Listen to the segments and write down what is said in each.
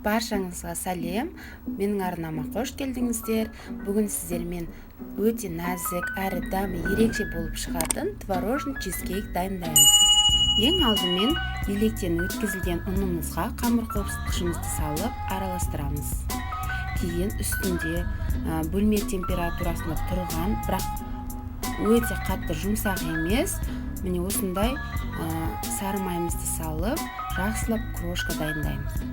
Баршаңызға сәлем, менің арнама қош келдіңіздер. Бүгін сіздермен өте нәзік әрі дәмі ерекше болып шығатын творожный чизкейк дайындаймыз. Ең алдымен електен өткізілген ұнымызға қамыр қопсытқышымызды салып араластырамыз. Кейін үстінде бөлме температурасында тұрған, бірақ өте қатты жұмсақ емес, міне осындай сары майымызды салып, жақсылап крошка дайындаймыз.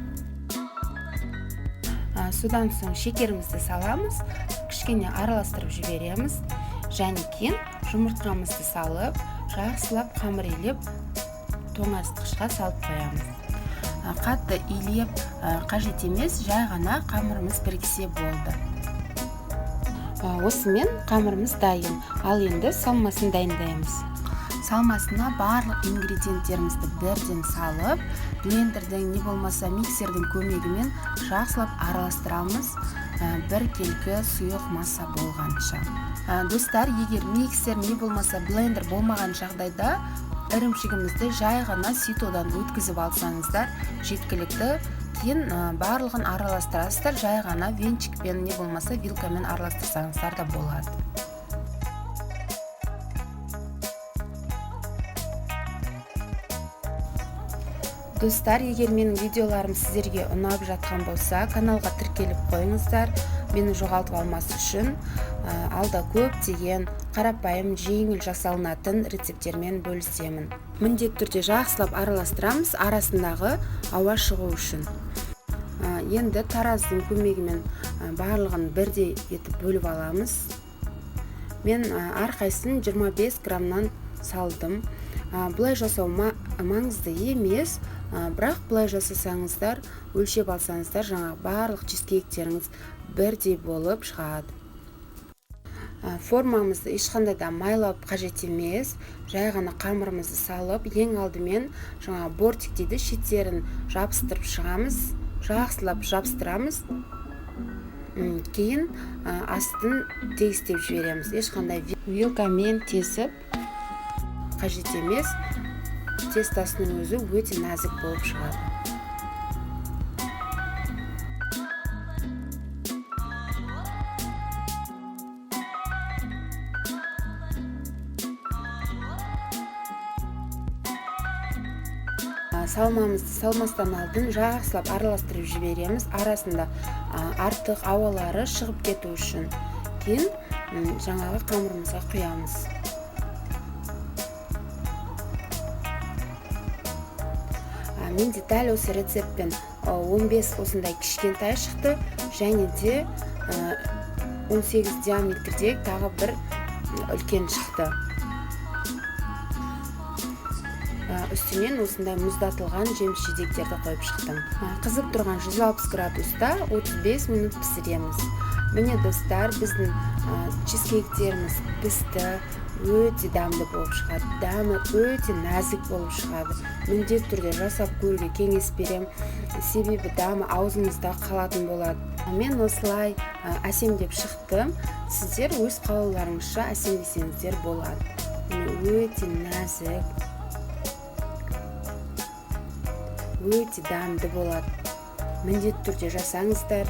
Содан соң шекерімізді саламыз, кішкене араластырып жібереміз, және кейін жұмыртқамызды салып, жақсылап қамырелеп тоңазытқышқа салып қоямыз. Қатты илеп қажет емес, жай ғана қамырымыз біріксе болды. Осымен қамырымыз дайын, ал енді салмасын дайындаймыз. Салмасына барлық ингредиенттерімізді бірден салып, блендердің не болмаса миксердің көмегімен жақсылап араластырамыз, бір келкі сұйық масса болғанша. Достар, егер миксер не болмаса блендер болмаған жағдайда, ірімшігімізді жай ғана ситодан өткізіп алсаңыздар жеткілікті. Кейін барлығын араластырасыздар, жай ғана венчикпен не болмаса вилкамен араластырсаңыздар да болады. Достар, егер менің видеоларым сіздерге ұнап жатқан болса, каналға тіркеліп қойыңыздар. Мені жоғалтып алмас үшін алда көптеген қарапайым жеңіл жасалынатын рецепттермен бөлісемін. Міндетті түрде жақсылап араластырамыз, арасындағы ауа шығу үшін. Енді тараздың көмегімен барлығын бірдей етіп бөліп аламыз. Мен әрқайсысын 25 граммнан салдым. Бұлай жасау маңызды емес, бірақ бұлай жасасаңыздар, өлшеп алсаңыздар, жаңағы барлық чизкейктеріңіз бірдей болып шығады. Формамызды ешқандай да майлап қажет емес, жай ғана қамырымызды салып, ең алдымен жаңағы бортик дейді, шеттерін жабыстырып шығамыз, жақсылап жабыстырамыз. Кейін астын тегістеп жібереміз. Ешқандай вилкамен тесіп қажет емес, тестасының өзі өте нәзік болып шығады. Салмамызды салмастан алдын жақсылап араластырып жібереміз, арасында артық ауалары шығып кету үшін. Кейін жаңағы қамырымызға құямыз. Менде дәл осы рецептпен 15 осындай кішкентай шықты, және де 18 диаметрде тағы бір үлкен шықты. Үстінен осындай мұздатылған жеміс-жидектерді қойып шықтым. Қызып тұрған 160 градуста 35 минут пісіреміз. Міне достар, біздің чизкейктеріміз пісті, өте дәмді болып шығады, дәмі өте нәзік болып шығады. Міндетті түрде жасап көруге кеңес берем, себебі дәмі аузыңызда қалатын болады. Мен осылай әсемдеп шықтым, сіздер өз қалауларыңызша әсемдесеңіздер болады. Өте нәзік, өте дәмді болады. Міндетті түрде жасаңыздар.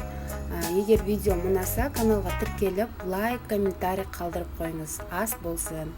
Егер видео ұнаса, каналға тіркеліп, лайк, комментарий қалдырып қойыңыз. Ас болсын.